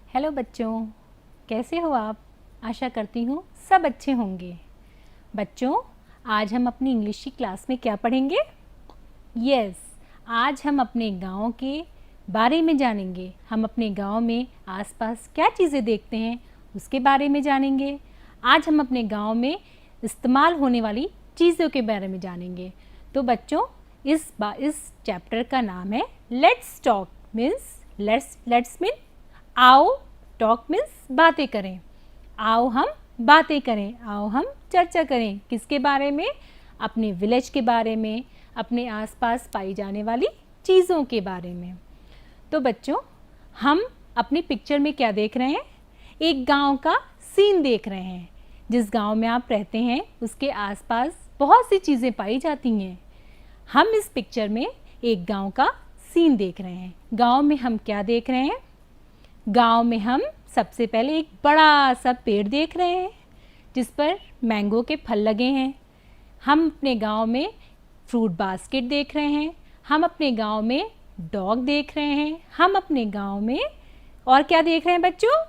Hello बच्चों, कैसे हो आप? आशा करती हूँ सब अच्छे होंगे। बच्चों, आज हम अपनी इंग्लिश की क्लास में क्या पढ़ेंगे? यस, आज हम अपने गांव के बारे में जानेंगे। हम अपने गांव में आसपास क्या चीज़ें देखते हैं उसके बारे में जानेंगे। आज हम अपने गांव में इस्तेमाल होने वाली चीज़ों के बारे में जानेंगे। तो बच्चों, इस चैप्टर का नाम है let's talk. Means let's mean आओ, टॉक मीन्स बातें करें। आओ हम बातें करें, आओ हम चर्चा करें। किसके बारे में? अपने विलेज के बारे में, अपने आसपास पाई जाने वाली चीज़ों के बारे में। तो बच्चों, हम अपनी पिक्चर में क्या देख रहे हैं? एक गांव का सीन देख रहे हैं। जिस गांव में आप रहते हैं उसके आसपास बहुत सी चीज़ें पाई जाती हैं। हम इस पिक्चर में एक गांव का सीन देख रहे हैं। गांव में हम क्या देख रहे हैं? गांव में हम सबसे पहले एक बड़ा सा पेड़ देख रहे हैं जिस पर मैंगो के फल लगे हैं। हम अपने गांव में फ्रूट बास्केट देख रहे हैं। हम अपने गांव में डॉग देख रहे हैं। हम अपने गांव में और क्या देख रहे हैं बच्चों?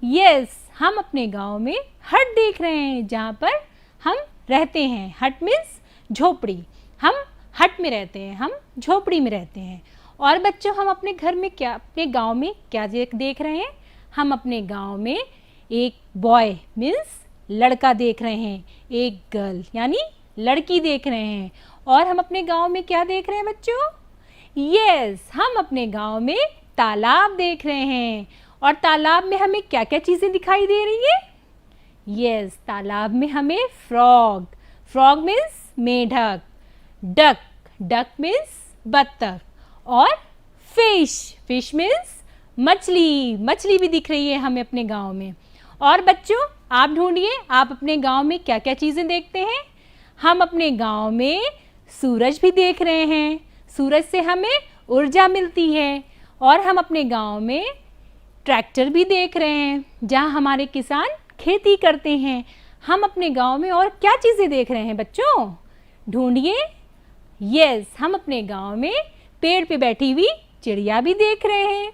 यस, हम अपने गांव में हट देख रहे हैं जहाँ पर हम रहते हैं। हट मीन्स झोपड़ी। हम हट में रहते हैं, हम झोपड़ी में रहते हैं। और बच्चों, हम अपने घर में क्या, अपने गांव में क्या देख रहे हैं? हम अपने गांव में एक बॉय मीन्स लड़का देख रहे हैं, एक गर्ल यानी लड़की देख रहे हैं। और हम अपने गांव में क्या देख रहे हैं बच्चों? यस, हम अपने गांव में तालाब देख रहे हैं। और तालाब में हमें क्या क्या चीज़ें दिखाई दे रही है? यस, तालाब में हमें फ्रॉग मीन्स मेढक, डक मीन्स बत्तख, और फिश मीन्स मछली भी दिख रही है हमें अपने गांव में। और बच्चों, आप ढूंढिए, आप अपने गांव में क्या क्या चीज़ें देखते हैं? हम अपने गांव में सूरज भी देख रहे हैं। सूरज से हमें ऊर्जा मिलती है। और हम अपने गांव में ट्रैक्टर भी देख रहे हैं जहां हमारे किसान खेती करते हैं। हम अपने गांव में और क्या चीज़ें देख रहे हैं बच्चों? ढूंढिए। यस, हम अपने गांव में पेड़ पे बैठी हुई चिड़िया भी देख रहे हैं।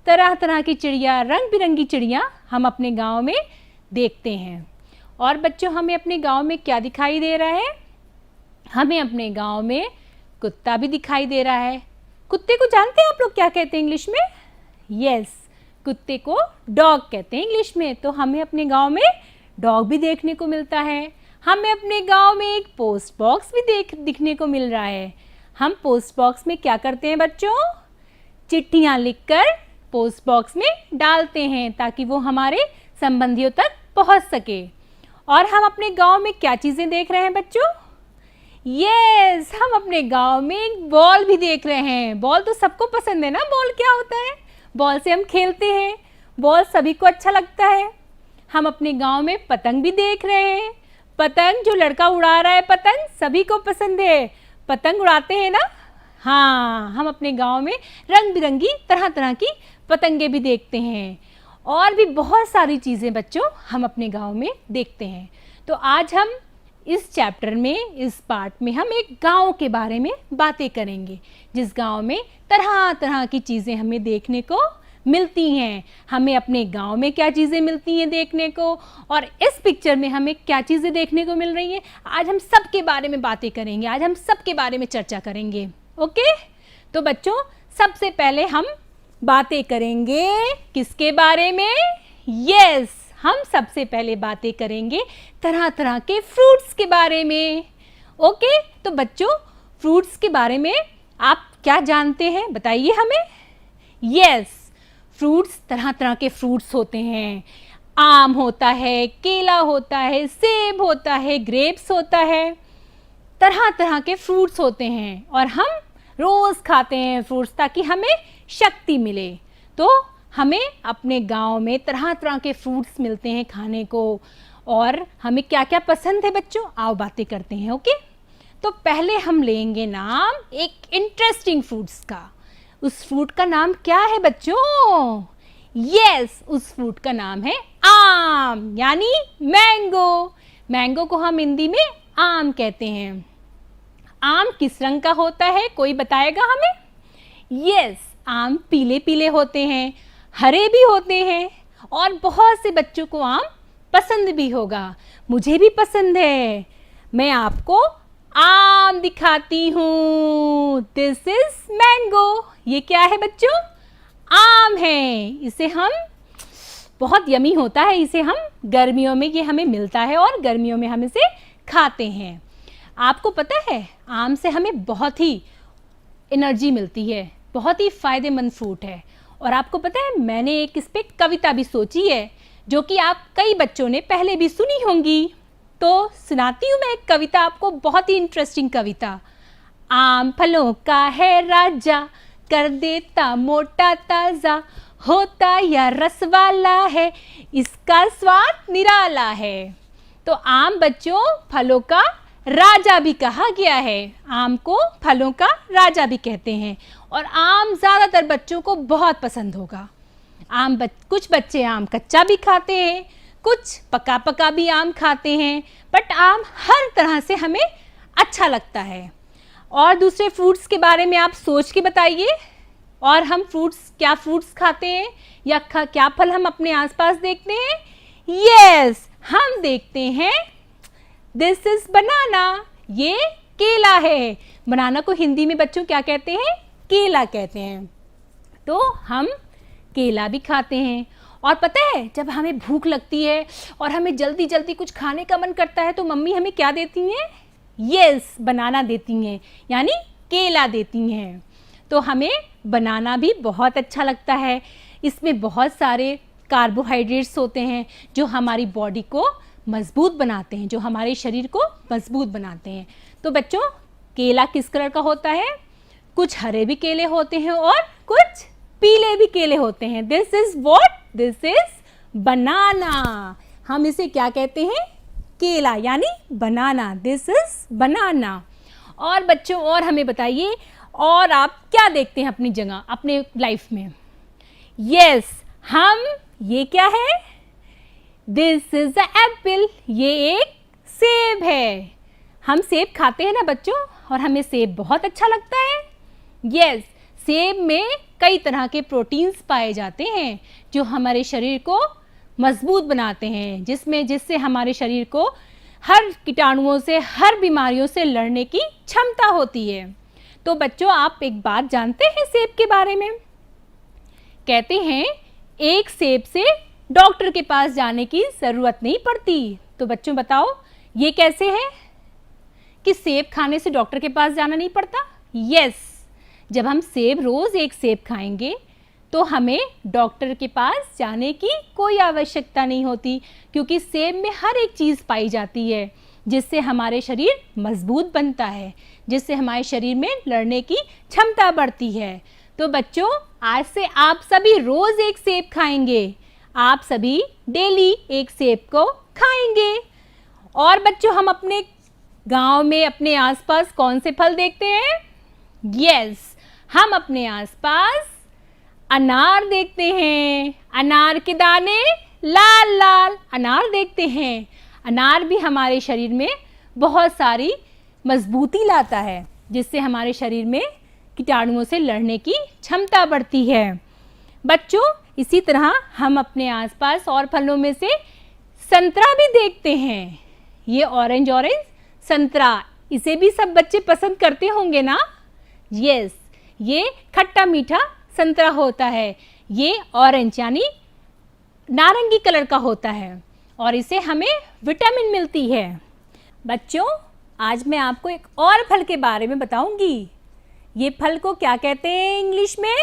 तरह तरह की चिड़िया, रंग बिरंगी चिड़िया हम अपने गांव में देखते हैं। और बच्चों, हमें अपने गांव में क्या दिखाई दे रहा है? हमें अपने गांव में कुत्ता भी दिखाई दे रहा है। कुत्ते को जानते हैं आप लोग क्या कहते हैं इंग्लिश में? यस, कुत्ते को डॉग कहते हैं इंग्लिश में। तो हमें अपने गांव में डॉग भी देखने को मिलता है। हमें अपने गांव में एक पोस्ट बॉक्स भी दिखने को मिल रहा है। हम पोस्ट बॉक्स में क्या करते हैं बच्चों? चिट्ठियाँ लिखकर पोस्ट बॉक्स में डालते हैं ताकि वो हमारे संबंधियों तक पहुंच सके। और हम अपने गांव में क्या चीज़ें देख रहे हैं बच्चों? यस, हम अपने गांव में एक बॉल भी देख रहे हैं। बॉल तो सबको पसंद है ना। बॉल क्या होता है? बॉल से हम खेलते हैं। बॉल सभी को अच्छा लगता है। हम अपने गांव में पतंग भी देख रहे हैं। पतंग, जो लड़का उड़ा रहा है पतंग, सभी को पसंद है। पतंग उड़ाते हैं ना? हाँ, हम अपने गांव में रंग बिरंगी तरह तरह की पतंगे भी देखते हैं। और भी बहुत सारी चीज़ें बच्चों हम अपने गांव में देखते हैं। तो आज हम इस चैप्टर में, इस पार्ट में हम एक गांव के बारे में बातें करेंगे जिस गांव में तरह तरह की चीज़ें हमें देखने को मिलती हैं। हमें अपने गांव में क्या चीज़ें मिलती हैं देखने को, और इस पिक्चर में हमें क्या चीज़ें देखने को मिल रही हैं। आज हम सब के बारे में बातें करेंगे, आज हम सब के बारे में चर्चा करेंगे। ओके? तो बच्चों, सबसे पहले हम बातें करेंगे किसके बारे में? यस, हम सबसे पहले बातें करेंगे तरह तरह के फ्रूट्स के बारे में। ओके? तो बच्चों, फ्रूट्स के बारे में आप क्या जानते हैं, बताइए हमें। यस, फ्रूट्स, तरह तरह के फ्रूट्स होते हैं। आम होता है, केला होता है, सेब होता है, ग्रेप्स होता है। तरह तरह के फ्रूट्स होते हैं और हम रोज़ खाते हैं फ्रूट्स ताकि हमें शक्ति मिले। तो हमें अपने गांव में तरह तरह के फ्रूट्स मिलते हैं खाने को। और हमें क्या क्या पसंद है बच्चों, आओ बातें करते हैं। ओके? तो पहले हम लेंगे नाम एक इंटरेस्टिंग फ्रूट्स का। उस फ्रूट का नाम क्या है बच्चों? यस, उस फ्रूट का नाम है आम यानी मैंगो। मैंगो को हम हिंदी में आम कहते हैं। आम किस रंग का होता है, कोई बताएगा हमें? यस, आम पीले पीले होते हैं, हरे भी होते हैं। और बहुत से बच्चों को आम पसंद भी होगा, मुझे भी पसंद है। मैं आपको आम दिखाती हूँ। This is mango. ये क्या है बच्चों? आम है। इसे हम बहुत यमी होता है, इसे हम गर्मियों में ये हमें मिलता है और गर्मियों में हम इसे खाते हैं। आपको पता है आम से हमें बहुत ही एनर्जी मिलती है, बहुत ही फ़ायदेमंद फ्रूट है। और आपको पता है मैंने एक इस पे कविता भी सोची है जो कि आप कई बच्चों ने पहले भी सुनी होंगी। तो सुनाती हूँ मैं एक कविता आपको, बहुत ही इंटरेस्टिंग कविता। आम फलों का है राजा, कर देता मोटा ताज़ा, होता या रस वाला है, इसका स्वाद निराला है। तो आम बच्चों फलों का राजा भी कहा गया है। आम को फलों का राजा भी कहते हैं और आम ज़्यादातर बच्चों को बहुत पसंद होगा। कुछ बच्चे आम कच्चा भी खाते हैं, कुछ पका पका भी आम खाते हैं, बट आम हर तरह से हमें अच्छा लगता है। और दूसरे फ्रूट्स के बारे में आप सोच के बताइए। और हम क्या फ्रूट्स खाते हैं या क्या फल हम अपने आसपास देखते हैं? यस, हम देखते हैं दिस इज बनाना। ये केला है। बनाना को हिंदी में बच्चों क्या कहते हैं? केला कहते हैं। तो हम केला भी खाते हैं। और पता है जब हमें भूख लगती है और हमें जल्दी जल्दी कुछ खाने का मन करता है तो मम्मी हमें क्या देती हैं? यस, बनाना देती हैं, यानी केला देती हैं। तो हमें बनाना भी बहुत अच्छा लगता है। इसमें बहुत सारे कार्बोहाइड्रेट्स होते हैं जो हमारी बॉडी को मजबूत बनाते हैं, जो हमारे शरीर को मजबूत बनाते हैं। तो बच्चों केला किस कलर का होता है? कुछ हरे भी केले होते हैं और कुछ पीले भी केले होते हैं। This is what? This is banana. हम इसे क्या कहते हैं? केला यानी बनाना। This is banana. और बच्चों और हमें बताइए, और आप क्या देखते हैं अपनी जगह, अपने लाइफ में? यस, हम ये क्या है? This is a Apple. ये एक सेब है। हम सेब खाते हैं ना बच्चों, और हमें सेब बहुत अच्छा लगता है। यस, सेब में कई तरह के प्रोटीन्स पाए जाते हैं जो हमारे शरीर को मजबूत बनाते हैं, जिससे हमारे शरीर को हर कीटाणुओं से, हर बीमारियों से लड़ने की क्षमता होती है। तो बच्चों आप एक बात जानते हैं सेब के बारे में? कहते हैं एक सेब से डॉक्टर के पास जाने की ज़रूरत नहीं पड़ती। तो बच्चों बताओ ये कैसे है कि सेब खाने से डॉक्टर के पास जाना नहीं पड़ता? यस, जब हम रोज़ एक सेब खाएंगे तो हमें डॉक्टर के पास जाने की कोई आवश्यकता नहीं होती, क्योंकि सेब में हर एक चीज़ पाई जाती है जिससे हमारे शरीर मजबूत बनता है, जिससे हमारे शरीर में लड़ने की क्षमता बढ़ती है। तो बच्चों आज से आप सभी रोज़ एक सेब खाएंगे। आप सभी डेली एक सेब को खाएंगे। और बच्चों हम अपने गांव में, अपने आसपास कौन से फल देखते हैं? यस, हम अपने आसपास अनार देखते हैं। अनार के दाने लाल लाल अनार देखते हैं। अनार भी हमारे शरीर में बहुत सारी मजबूती लाता है, जिससे हमारे शरीर में कीटाणुओं से लड़ने की क्षमता बढ़ती है। बच्चों इसी तरह हम अपने आसपास और फलों में से संतरा भी देखते हैं। ये ऑरेंज संतरा, इसे भी सब बच्चे पसंद करते होंगे ना? यस, ये खट्टा मीठा संतरा होता है। ये ऑरेंज यानी नारंगी कलर का होता है और इसे हमें विटामिन मिलती है। बच्चों आज मैं आपको एक और फल के बारे में बताऊंगी। ये फल को क्या कहते हैं इंग्लिश में?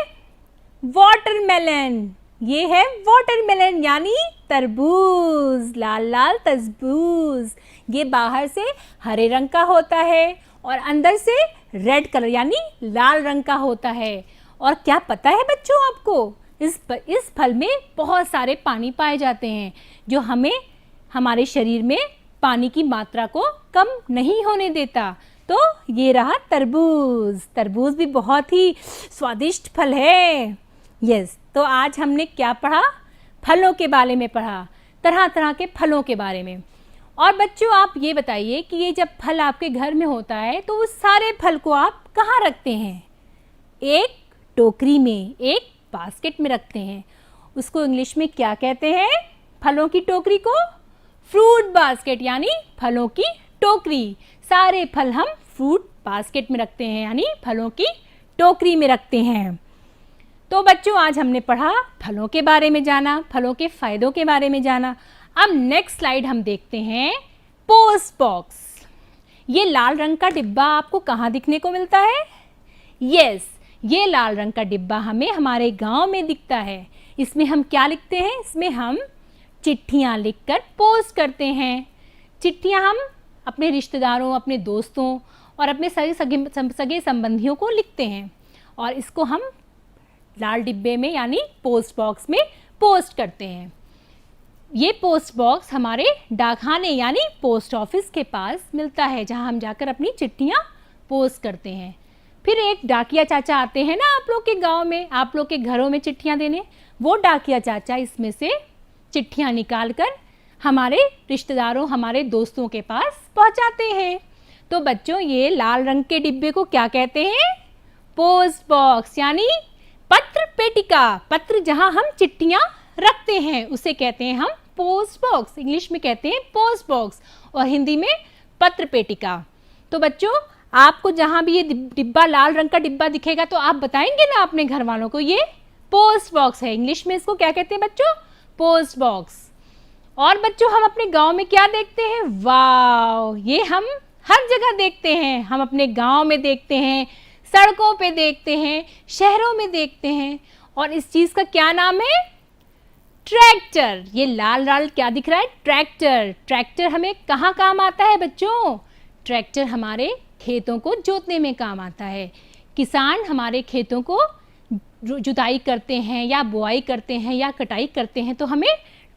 वाटरमेलन। ये है वाटरमेलन यानी तरबूज, लाल लाल तरबूज। ये बाहर से हरे रंग का होता है और अंदर से रेड कलर यानी लाल रंग का होता है। और क्या पता है बच्चों आपको, इस फल में बहुत सारे पानी पाए जाते हैं जो हमें हमारे शरीर में पानी की मात्रा को कम नहीं होने देता। तो ये रहा तरबूज। तरबूज भी बहुत ही स्वादिष्ट फल है। यस, तो आज हमने क्या पढ़ा? फलों के बारे में पढ़ा, तरह तरह के फलों के बारे में। और बच्चों आप ये बताइए कि ये जब फल आपके घर में होता है तो उस सारे फल को आप कहाँ रखते हैं? एक टोकरी में, एक बास्केट में रखते हैं। उसको इंग्लिश में क्या कहते हैं? फलों की टोकरी को फ्रूट बास्केट यानी फलों की टोकरी। सारे फल हम फ्रूट बास्केट में रखते हैं यानी फलों की टोकरी में रखते हैं। तो बच्चों आज हमने पढ़ा, फलों के बारे में जाना, फलों के फायदों के बारे में जाना। अब नेक्स्ट स्लाइड हम देखते हैं पोस्ट बॉक्स। ये लाल रंग का डिब्बा आपको कहाँ दिखने को मिलता है? यस, ये लाल रंग का डिब्बा हमें हमारे गांव में दिखता है। इसमें हम क्या लिखते हैं? इसमें हम चिट्ठियाँ लिखकर पोस्ट करते हैं। चिट्ठियाँ हम अपने रिश्तेदारों, अपने दोस्तों और अपने सगे संबंधियों को लिखते हैं और इसको हम लाल डिब्बे में यानी पोस्ट बॉक्स में पोस्ट करते हैं। ये पोस्ट बॉक्स हमारे डाकखाने यानी पोस्ट ऑफिस के पास मिलता है, जहां हम जाकर अपनी चिट्ठियां पोस्ट करते हैं। फिर एक डाकिया चाचा आते हैं ना आप लोग के गांव में, आप लोग के घरों में चिट्ठियां देने। वो डाकिया चाचा इसमें से चिट्ठियां निकाल कर हमारे रिश्तेदारों, हमारे दोस्तों के पास पहुंचाते हैं। तो बच्चों ये लाल रंग के डिब्बे को क्या कहते हैं? पोस्ट बॉक्स यानी पत्र पेटिका। पत्र जहां हम चिट्ठियां रखते हैं उसे कहते हैं हम पोस्ट बॉक्स। इंग्लिश में कहते हैं पोस्ट बॉक्स और हिंदी में पत्र पेटिका। तो बच्चों आपको जहां भी ये डिब्बा, लाल रंग का डिब्बा दिखेगा तो आप बताएंगे ना अपने घर वालों को ये पोस्ट बॉक्स है। इंग्लिश में इसको क्या कहते हैं बच्चों? Post box. और बच्चों हम अपने गांव में क्या देखते हैं? वाव, ये हम हर जगह देखते हैं। हम अपने गांव में देखते हैं, सड़कों पे देखते हैं, शहरों में देखते हैं। और इस चीज का क्या नाम है? ट्रैक्टर। ये लाल लाल क्या दिख रहा है? ट्रैक्टर। ट्रैक्टर हमें कहाँ काम आता है बच्चों? ट्रैक्टर हमारे खेतों को जोतने में काम आता है। किसान हमारे खेतों को जुताई करते हैं या बुआई करते हैं या कटाई करते हैं तो हमें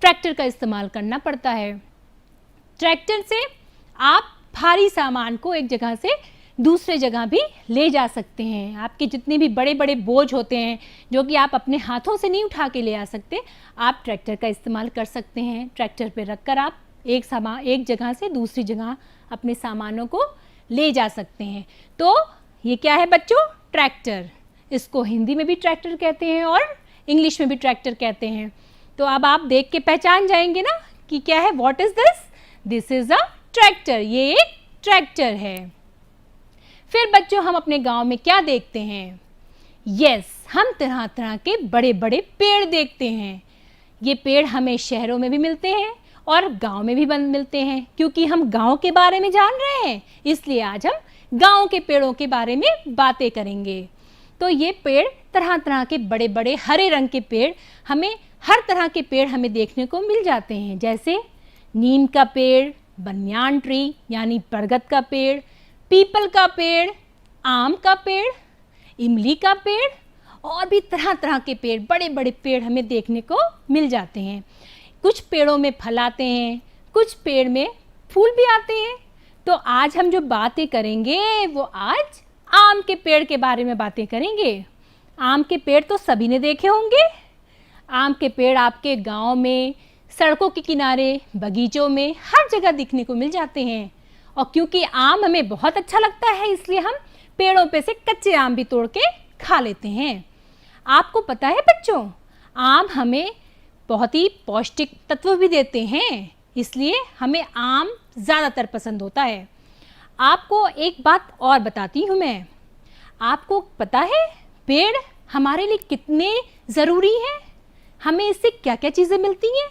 ट्रैक्टर का इस्तेमाल करना पड़ता है। ट्रैक्टर से आप भारी सामान को एक जगह से दूसरे जगह भी ले जा सकते हैं। आपके जितने भी बड़े बड़े बोझ होते हैं जो कि आप अपने हाथों से नहीं उठा के ले आ सकते, आप ट्रैक्टर का इस्तेमाल कर सकते हैं। ट्रैक्टर पे रखकर आप एक जगह से दूसरी जगह अपने सामानों को ले जा सकते हैं। तो ये क्या है बच्चों? ट्रैक्टर। इसको हिंदी में भी ट्रैक्टर कहते हैं और इंग्लिश में भी ट्रैक्टर कहते हैं। तो अब आप देख के पहचान जाएंगे ना कि क्या है? What is this? This is a tractor. ये एक ट्रैक्टर है। फिर बच्चों हम अपने गांव में क्या देखते हैं? यस, हम तरह तरह के बड़े बड़े पेड़ देखते हैं। ये पेड़ हमें शहरों में भी मिलते हैं और गांव में भी मिलते हैं। क्योंकि हम गांव के बारे में जान रहे हैं इसलिए आज हम गांव के पेड़ों के बारे में बातें करेंगे। तो ये पेड़ तरह तरह के बड़े बड़े हरे रंग के पेड़, हमें हर तरह के पेड़ हमें देखने को मिल जाते हैं। जैसे नीम का पेड़, बनियान ट्री यानी बरगद का पेड़, पीपल का पेड़, आम का पेड़, इमली का पेड़ और भी तरह तरह के पेड़, बड़े बड़े पेड़ हमें देखने को मिल जाते हैं। कुछ पेड़ों में फल आते हैं, कुछ पेड़ में फूल भी आते हैं। तो आज हम जो बातें करेंगे वो आज आम के पेड़ के बारे में बातें करेंगे। आम के पेड़ तो सभी ने देखे होंगे। आम के पेड़ आपके गांव में, सड़कों के किनारे, बगीचों में हर जगह दिखने को मिल जाते हैं। और क्योंकि आम हमें बहुत अच्छा लगता है इसलिए हम पेड़ों पे से कच्चे आम भी तोड़ के खा लेते हैं। आपको पता है बच्चों, आम हमें बहुत ही पौष्टिक तत्व भी देते हैं, इसलिए हमें आम ज़्यादातर पसंद होता है। आपको एक बात और बताती हूँ मैं। आपको पता है पेड़ हमारे लिए कितने ज़रूरी हैं? हमें इससे क्या क्या चीज़ें मिलती हैं?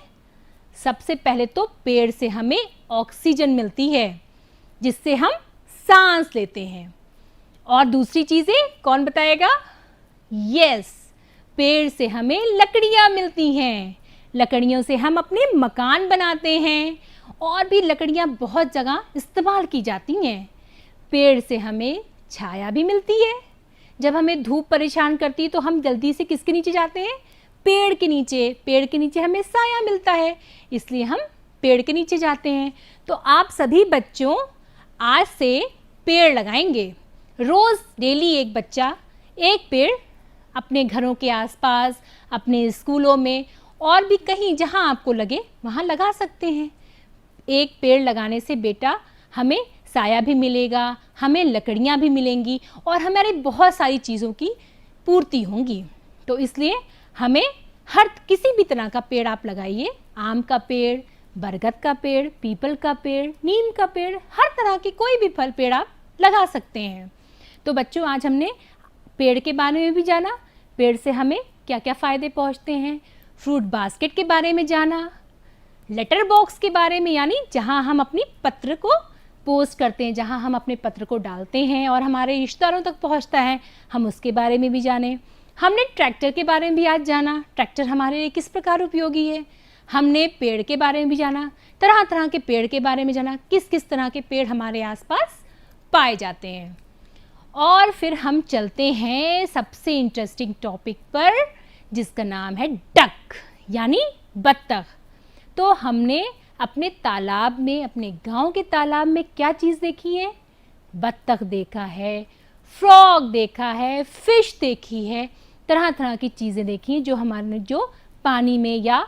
सबसे पहले तो पेड़ से हमें ऑक्सीजन मिलती है जिससे हम सांस लेते हैं। और दूसरी चीज़ें कौन बताएगा? यस, पेड़ से हमें लकड़ियाँ मिलती हैं। लकड़ियों से हम अपने मकान बनाते हैं और भी लकड़ियाँ बहुत जगह इस्तेमाल की जाती हैं। पेड़ से हमें छाया भी मिलती है। जब हमें धूप परेशान करती है तो हम जल्दी से किसके नीचे जाते हैं? पेड़ के नीचे। पेड़ के नीचे हमें साया मिलता है इसलिए हम पेड़ के नीचे जाते हैं। तो आप सभी बच्चों आज से पेड़ लगाएंगे। रोज़ डेली एक बच्चा एक पेड़ अपने घरों के आसपास, अपने स्कूलों में और भी कहीं जहां आपको लगे वहां लगा सकते हैं। एक पेड़ लगाने से बेटा हमें साया भी मिलेगा, हमें लकड़ियां भी मिलेंगी और हमारी बहुत सारी चीज़ों की पूर्ति होंगी। तो इसलिए हमें हर किसी भी तरह का पेड़ आप लगाइए, आम का पेड़, बरगद का पेड़, पीपल का पेड़, नीम का पेड़, हर तरह के कोई भी फल पेड़ आप लगा सकते हैं। तो बच्चों आज हमने पेड़ के बारे में भी जाना, पेड़ से हमें क्या क्या फ़ायदे पहुंचते हैं, फ्रूट बास्केट के बारे में जाना, लेटर बॉक्स के बारे में यानी जहां हम अपनी पत्र को पोस्ट करते हैं, जहां हम अपने पत्र को डालते हैं और हमारे रिश्तेदारों तक पहुंचता है, हम उसके बारे में भी जाने। हमने ट्रैक्टर के बारे में भी आज जाना, ट्रैक्टर हमारे लिए किस प्रकार उपयोगी है। हमने पेड़ के बारे में भी जाना, तरह तरह के पेड़ के बारे में जाना, किस किस तरह के पेड़ हमारे आसपास पाए जाते हैं। और फिर हम चलते हैं सबसे इंटरेस्टिंग टॉपिक पर, जिसका नाम है डक यानी बत्तख। तो हमने अपने तालाब में, अपने गांव के तालाब में क्या चीज़ देखी है? बत्तख देखा है, फ्रॉग देखा है, फिश देखी है, तरह तरह की चीज़ें देखी हैं जो हमारे जो पानी में, या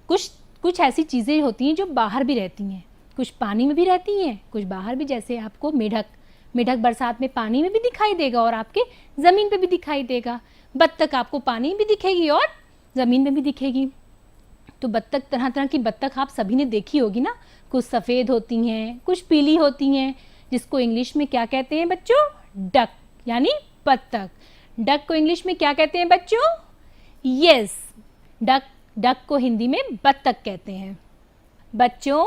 कुछ ऐसी चीज़ें होती हैं जो बाहर भी रहती हैं, कुछ पानी में भी रहती हैं, कुछ बाहर भी। जैसे आपको मेढक बरसात में पानी में भी दिखाई देगा और आपके ज़मीन पे भी दिखाई देगा। बत्तख आपको पानी में भी दिखेगी और ज़मीन में भी दिखेगी। तो बत्तख, तरह तरह की बत्तख आप सभी ने देखी होगी ना, कुछ सफ़ेद होती हैं, कुछ पीली होती हैं, जिसको इंग्लिश में क्या कहते हैं बच्चों? डक यानी बत्तख। डक को इंग्लिश में क्या कहते हैं बच्चों? यस, डक को हिंदी में बत्तख कहते हैं। बच्चों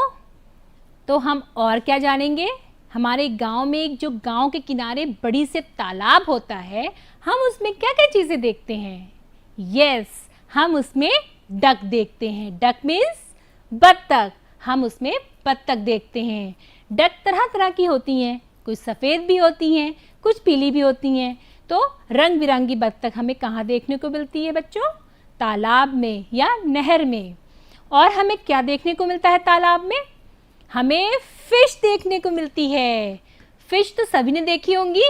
तो हम और क्या जानेंगे? हमारे गांव में एक जो गांव के किनारे बड़ी से तालाब होता है, हम उसमें क्या क्या चीज़ें देखते हैं? यस, हम उसमें डक देखते हैं। डक मीन्स बत्तख, हम उसमें बत्तख देखते हैं। डक तरह तरह की होती हैं, कुछ सफ़ेद भी होती हैं, कुछ पीली भी होती हैं। तो रंग बिरंगी बत्तख हमें कहाँ देखने को मिलती है बच्चों? तालाब में या नहर में। और हमें क्या देखने को मिलता है तालाब में? हमें फिश देखने को मिलती है। फिश तो सभी ने देखी होंगी,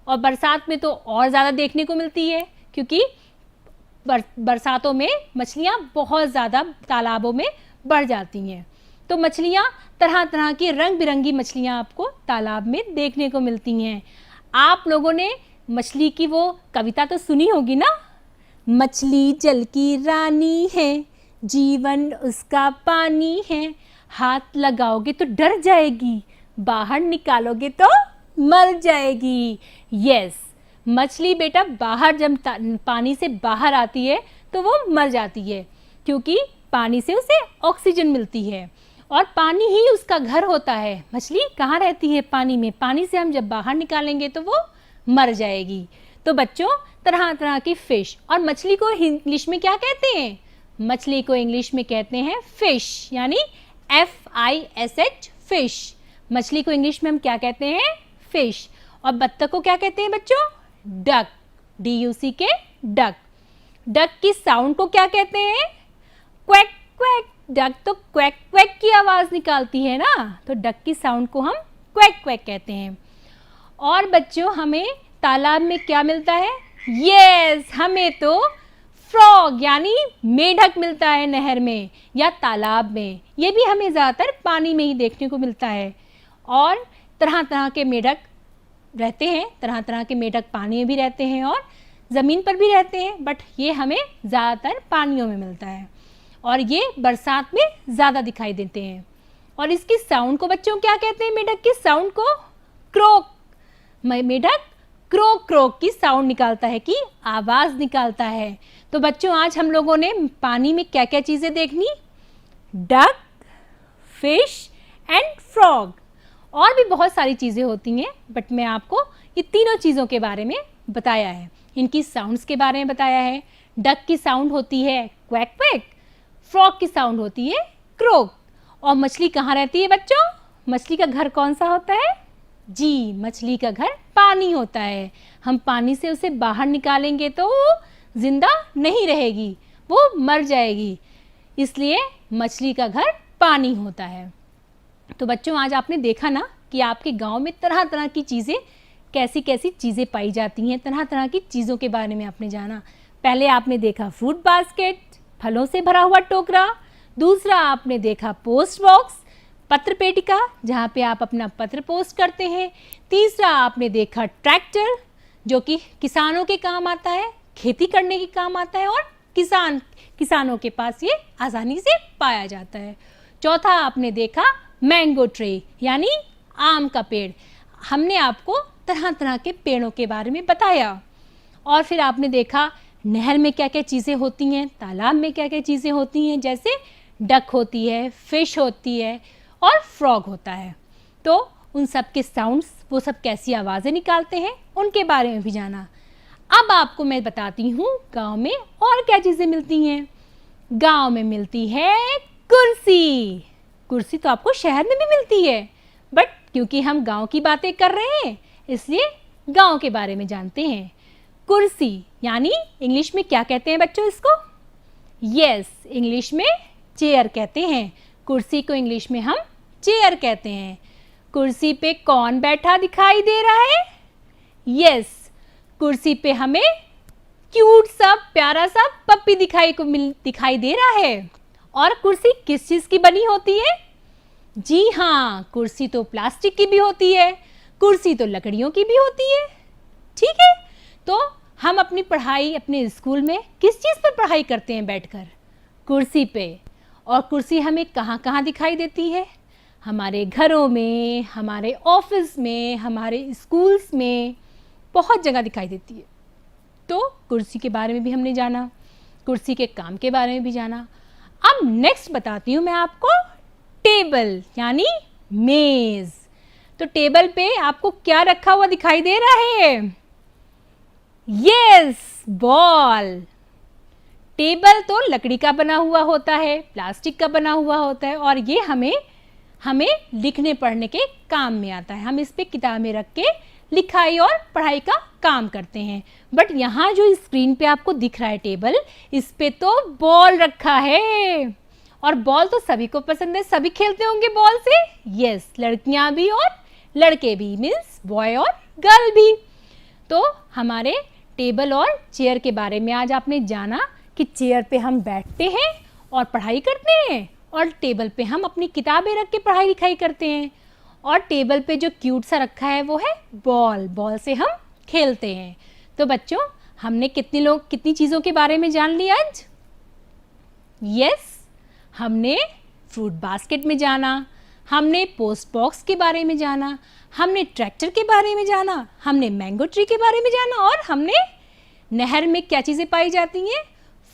और बरसात में तो और ज़्यादा देखने को मिलती है, क्योंकि बरसातों में मछलियाँ बहुत ज़्यादा तालाबों में बढ़ जाती हैं। तो मछलियाँ, तरह तरह की रंग बिरंगी मछलियाँ आपको तालाब में देखने को मिलती हैं। आप लोगों ने मछली की वो कविता तो सुनी होगी ना, मछली जल की रानी है, जीवन उसका पानी है, हाथ लगाओगे तो डर जाएगी, बाहर निकालोगे तो मर जाएगी। यस, मछली बेटा बाहर जब पानी से बाहर आती है तो वो मर जाती है, क्योंकि पानी से उसे ऑक्सीजन मिलती है और पानी ही उसका घर होता है। मछली कहाँ रहती है? पानी में। पानी से हम जब बाहर निकालेंगे तो वो मर जाएगी। तो बच्चों तरह तरह की फिश, और मछली को इंग्लिश में क्या कहते हैं? मछली को इंग्लिश में कहते हैं फिश, यानी FISH फिश। मछली को इंग्लिश में हम क्या कहते हैं? फिश। और बत्तख को क्या कहते हैं बच्चों? Duck, DUCK duck. डक की साउंड को क्या कहते हैं? Quack quack. डक तो क्वैक क्वैक की आवाज़ निकालती है ना, तो डक की साउंड को हम क्वैक क्वैक कहते हैं। और बच्चों हमें तालाब में क्या मिलता है? यस, हमें तो फ्रॉग यानी मेढक मिलता है नहर में या तालाब में। ये भी हमें ज़्यादातर पानी में ही देखने को मिलता है। और तरह तरह के मेढक रहते हैं, तरह तरह के मेढक पानी में भी रहते हैं और ज़मीन पर भी रहते हैं, बट ये हमें ज़्यादातर पानियों में मिलता है और ये बरसात में ज़्यादा दिखाई देते हैं। और इसकी साउंड को बच्चों क्या कहते हैं? मेढक की साउंड को क्रोक। मेढक क्रोक क्रोक की साउंड निकालता है, कि आवाज़ निकालता है। तो बच्चों आज हम लोगों ने पानी में क्या क्या चीज़ें देखनी? Duck, fish and frog. और भी बहुत सारी चीज़ें होती हैं, बट मैं आपको ये तीनों चीज़ों के बारे में बताया है, इनकी साउंड्स के बारे में बताया है। डक की साउंड होती है क्वैक क्वैक, फ्रॉग की साउंड होती है क्रोक। और मछली कहाँ रहती है बच्चों? मछली का घर कौन सा होता है? जी, मछली का घर पानी होता है। हम पानी से उसे बाहर निकालेंगे तो वो जिंदा नहीं रहेगी, वो मर जाएगी, इसलिए मछली का घर पानी होता है। तो बच्चों आज आपने देखा ना कि आपके गांव में तरह तरह की चीज़ें, कैसी कैसी चीज़ें पाई जाती हैं, तरह तरह की चीज़ों के बारे में आपने जाना। पहले आपने देखा फ्रूट बास्केट, फलों से भरा हुआ टोकरा। दूसरा आपने देखा पोस्ट बॉक्स, पत्र पेटिका, जहाँ पे आप अपना पत्र पोस्ट करते हैं। तीसरा आपने देखा ट्रैक्टर, जो कि किसानों के काम आता है, खेती करने के काम आता है। और किसानों के पास ये आसानी से पाया जाता है। चौथा आपने देखा मैंगो ट्री यानी आम का पेड़। हमने आपको तरह तरह के पेड़ों के बारे में बताया। और फिर आपने देखा नहर में क्या क्या चीज़ें होती हैं, तालाब में क्या क्या चीज़ें होती हैं, जैसे डक होती है, फिश होती है और फ्रॉग होता है। तो उन सब के साउंड्स, वो सब कैसी आवाज़ें निकालते हैं, उनके बारे में भी जाना। अब आपको मैं बताती हूँ गांव में और क्या चीज़ें मिलती हैं। गांव में मिलती है कुर्सी। कुर्सी तो आपको शहर में भी मिलती है, बट क्योंकि हम गांव की बातें कर रहे हैं इसलिए गांव के बारे में जानते हैं। कुर्सी यानी इंग्लिश में क्या कहते हैं बच्चों इसको? यस, इंग्लिश में चेयर कहते हैं। कुर्सी को इंग्लिश में हम चेयर कहते हैं। कुर्सी पे कौन बैठा दिखाई दे रहा है? यस, कुर्सी पे हमें क्यूट सा प्यारा सा पप्पी दिखाई दे रहा है। और कुर्सी किस चीज़ की बनी होती है? जी हाँ, कुर्सी तो प्लास्टिक की भी होती है, कुर्सी तो लकड़ियों की भी होती है। ठीक है, तो हम अपनी पढ़ाई अपने स्कूल में किस चीज़ पर पढ़ाई करते हैं? बैठकर कुर्सी पे। और कुर्सी हमें कहाँ कहाँ दिखाई देती है? हमारे घरों में, हमारे ऑफिस में, हमारे स्कूल्स में, बहुत जगह दिखाई देती है। तो कुर्सी के बारे में भी हमने जाना, कुर्सी के काम के बारे में भी जाना। अब नेक्स्ट बताती हूँ मैं आपको टेबल यानी मेज। तो टेबल पे आपको क्या रखा हुआ दिखाई दे रहा है? Yes, ball. टेबल तो लकड़ी का बना हुआ होता है, प्लास्टिक का बना हुआ होता है और ये हमें लिखने पढ़ने के काम में आता है। हम इस पे किताबें रख के लिखाई और पढ़ाई का काम करते हैं। बट यहाँ जो स्क्रीन पे आपको दिख रहा है टेबल, इस पे तो बॉल रखा है। और बॉल तो सभी को पसंद है, सभी खेलते होंगे बॉल से। यस, लड़कियाँ भी और लड़के भी, मीन्स बॉय और गर्ल भी। तो हमारे टेबल और चेयर के बारे में आज आपने जाना कि चेयर पे हम बैठते हैं और पढ़ाई करते हैं और टेबल पे हम अपनी किताबें रख के पढ़ाई लिखाई करते हैं। और टेबल पे जो क्यूट सा रखा है वो है बॉल। बॉल से हम खेलते हैं। तो बच्चों, हमने कितनी चीज़ों के बारे में जान लिया आज? यस, हमने फ्रूट बास्केट में जाना, हमने पोस्ट बॉक्स के बारे में जाना, हमने ट्रैक्टर के बारे में जाना, हमने मैंगो ट्री के बारे में जाना और हमने नहर में क्या चीज़ें पाई जाती हैं,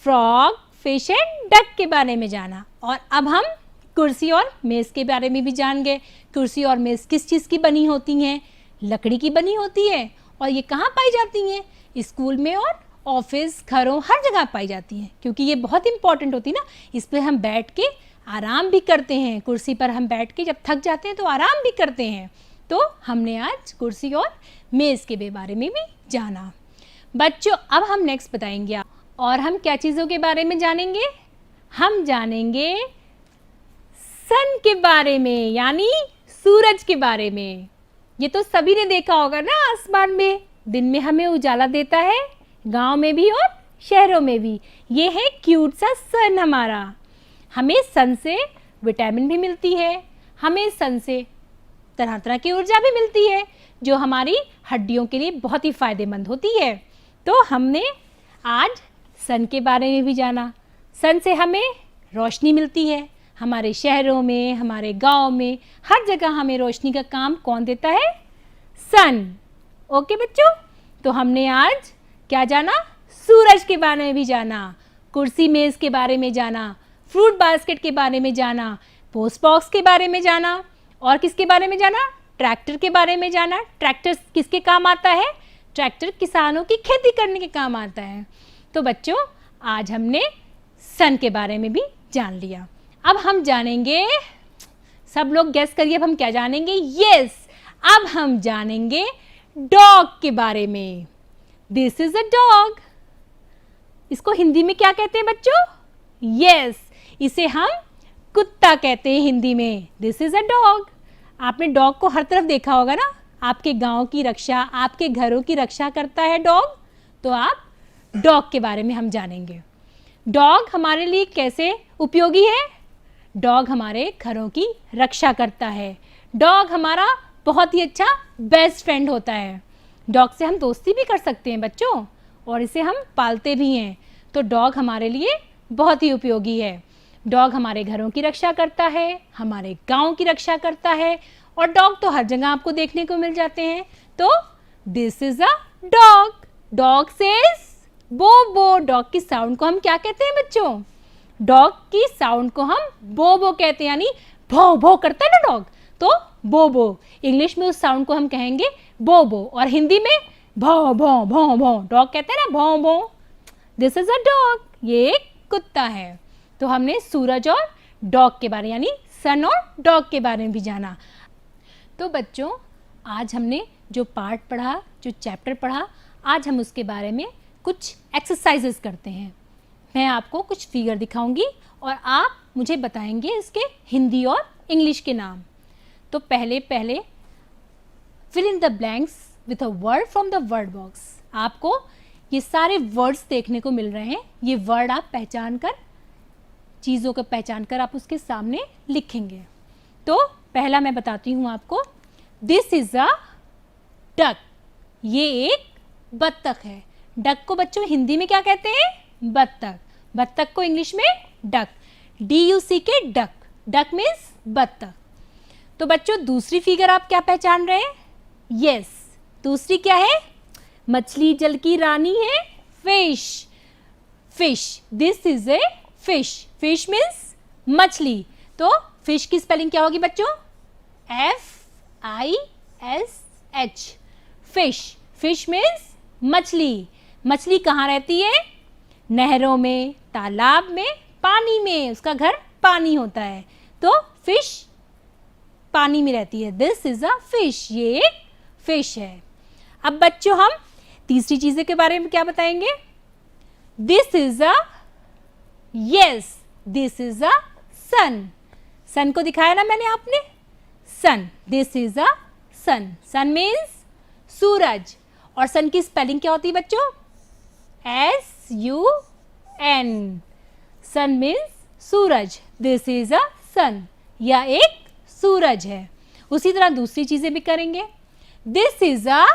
फ्रॉग, फिश एंड डक के बारे में जाना। और अब हम कुर्सी और मेज़ के बारे में भी जान गए। कुर्सी और मेज़ किस चीज़ की बनी होती हैं? लकड़ी की बनी होती है। और ये कहाँ पाई जाती हैं? स्कूल में और ऑफिस, घरों, हर जगह पाई जाती हैं, क्योंकि ये बहुत इंपॉर्टेंट होती है ना। इस पर हम बैठ के आराम भी करते हैं। कुर्सी पर हम बैठ के जब थक जाते हैं तो आराम भी करते हैं। तो हमने आज कुर्सी और मेज़ के बारे में भी जाना। बच्चों, अब हम नेक्स्ट बताएंगे और हम क्या चीज़ों के बारे में जानेंगे? हम जानेंगे सन के बारे में, यानी सूरज के बारे में। ये तो सभी ने देखा होगा ना, आसमान में दिन में हमें उजाला देता है, गांव में भी और शहरों में भी। ये है क्यूट सा सन हमारा। हमें सन से विटामिन भी मिलती है, हमें सन से तरह तरह की ऊर्जा भी मिलती है जो हमारी हड्डियों के लिए बहुत ही फायदेमंद होती है। तो हमने आज सन के बारे में भी जाना। सन से हमें रोशनी मिलती है। हमारे शहरों में, हमारे गांव में, हर जगह हमें रोशनी का काम कौन देता है? सन। ओके बच्चों, तो हमने आज क्या जाना? सूरज के बारे में भी जाना, कुर्सी मेज़ के बारे में जाना, फ्रूट बास्केट के बारे में जाना, पोस्ट बॉक्स के बारे में जाना और किसके बारे में जाना? ट्रैक्टर के बारे में जाना। ट्रैक्टर किसके काम आता है? ट्रैक्टर किसानों की खेती करने के काम आता है। तो बच्चों, आज हमने सन के बारे में भी जान लिया। अब हम जानेंगे, सब लोग गेस करिए, अब हम क्या जानेंगे? यस, अब हम जानेंगे डॉग के बारे में। This is a dog. इसको हिंदी में क्या कहते हैं बच्चों? यस, इसे हम कुत्ता कहते हैं हिंदी में। This is a dog. आपने डॉग को हर तरफ देखा होगा ना। आपके गांव की रक्षा, आपके घरों की रक्षा करता है डॉग। तो आप डॉग के बारे में हम जानेंगे। डॉग हमारे लिए कैसे उपयोगी है? डॉग हमारे घरों की रक्षा करता है। डॉग हमारा बहुत ही अच्छा बेस्ट फ्रेंड होता है। डॉग से हम दोस्ती भी कर सकते हैं बच्चों, और इसे हम पालते भी हैं। तो डॉग हमारे लिए बहुत ही उपयोगी है। डॉग हमारे घरों की रक्षा करता है, हमारे गाँव की रक्षा करता है, और डॉग तो हर जगह आपको देखने को मिल जाते हैं। तो this is a dog. Dog says बो बो। डॉग की साउंड को हम क्या कहते हैं बच्चों? डॉग की साउंड को हम बो बो कहते हैं, यानी भौ भौ करता है ना डॉग, तो बो बो। इंग्लिश में उस साउंड को हम कहेंगे बो बो, और हिंदी में भौ भौ भौ भौ। डॉग कहते हैं ना भौ भौ। This is a dog. ये एक कुत्ता है। तो हमने सूरज और डॉग के बारे, यानी सन और डॉग के बारे में भी जाना। तो बच्चों, आज हमने जो पार्ट पढ़ा, जो चैप्टर पढ़ा, आज हम उसके बारे में कुछ एक्सरसाइजेस करते हैं। मैं आपको कुछ फिगर दिखाऊंगी और आप मुझे बताएंगे इसके हिंदी और इंग्लिश के नाम। तो पहले fill in the blanks with a word from the word box. आपको ये सारे वर्ड्स देखने को मिल रहे हैं। ये वर्ड आप पहचान कर, चीज़ों को पहचान कर आप उसके सामने लिखेंगे। तो पहला मैं बताती हूँ आपको, दिस इज अ डक। ये एक बत्तख है। डक को बच्चों हिंदी में क्या कहते हैं? बत्तख। बत्तख को इंग्लिश में duck, DUCK duck. Duck means बत्तख। तो बच्चों दूसरी फिगर आप क्या पहचान रहे हैं? यस, दूसरी क्या है? मछली जल की रानी है, fish. Fish, this is a fish. Fish means मछली। तो फिश की स्पेलिंग क्या होगी बच्चों? FISH, fish. फिश मीन्स मछली। मछली कहाँ रहती है? नहरों में, तालाब में, पानी में। उसका घर पानी होता है, तो फिश पानी में रहती है। This is a fish. ये एक फिश है। अब बच्चों हम तीसरी चीज़ के बारे में क्या बताएंगे? This is a, yes, this is a sun. Sun को दिखाया ना मैंने आपने, sun. This is a sun. Sun means सूरज। और सन की स्पेलिंग क्या होती है बच्चों? SUN। सन मीन्स सूरज। This is a sun. यह एक सूरज है। उसी तरह दूसरी चीजें भी करेंगे। This is a,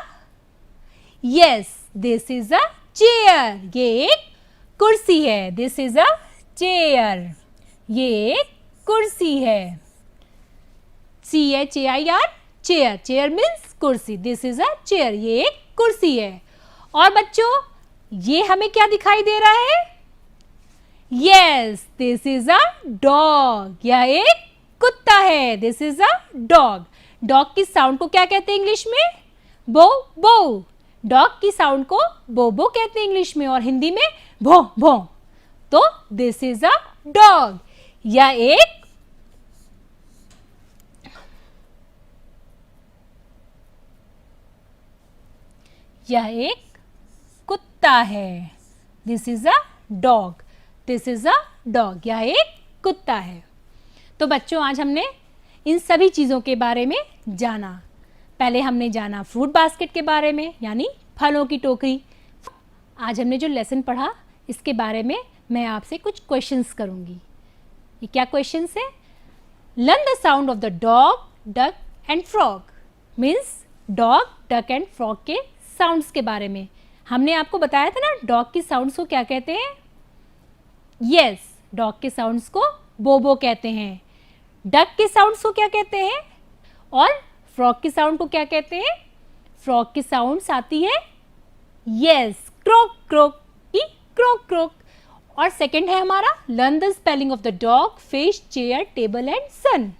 yes, this is a chair. ये एक कुर्सी है। This is a chair. ये एक कुर्सी है। CHAIR, chair. चेयर मीन्स कुर्सी। This is a chair. ये एक कुर्सी है। और बच्चों ये हमें क्या दिखाई दे रहा है? Yes, this is a dog. यह एक कुत्ता है। This is a dog. Dog की साउंड को क्या कहते हैं इंग्लिश में? बो बो। डॉग की साउंड को बो बो कहते हैं इंग्लिश में, और हिंदी में भो भो। तो दिस इज अ डॉग। यह एक कुत्ता है। This is a dog. This is a dog. यह एक कुत्ता है। तो बच्चों आज हमने इन सभी चीज़ों के बारे में जाना। पहले हमने जाना फ्रूट बास्केट के बारे में, यानी फलों की टोकरी। आज हमने जो लेसन पढ़ा इसके बारे में मैं आपसे कुछ क्वेश्चंस करूंगी। ये क्या क्वेश्चंस है? Learn the sound of the dog, duck and frog. Means dog, duck and frog के साउंड्स के बारे में। हमने आपको बताया था ना डॉग की साउंड्स को क्या कहते हैं? यस, डॉग के साउंड्स को बोबो कहते हैं। डक के साउंड्स को क्या कहते हैं? और फ्रॉग की साउंड को क्या कहते हैं? फ्रॉग की साउंड्स आती है यस, क्रोक क्रोक की क्रोक क्रोक। और सेकंड है हमारा learn the spelling of the dog, fish, chair, table and sun.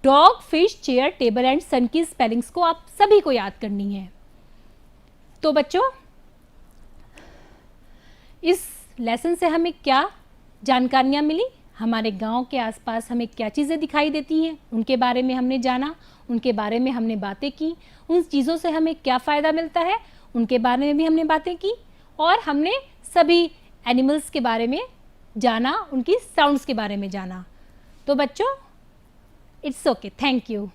Dog, fish, chair, table and sun की स्पेलिंग्स को आप सभी को याद करनी है। तो बच्चों इस लेसन से हमें क्या जानकारियाँ मिली? हमारे गांव के आसपास हमें क्या चीज़ें दिखाई देती हैं उनके बारे में हमने जाना, उनके बारे में हमने बातें की। उन चीज़ों से हमें क्या फ़ायदा मिलता है उनके बारे में भी हमने बातें की। और हमने सभी एनिमल्स के बारे में जाना, उनकी साउंड्स के बारे में जाना। तो बच्चों इट्स ओके, थैंक यू।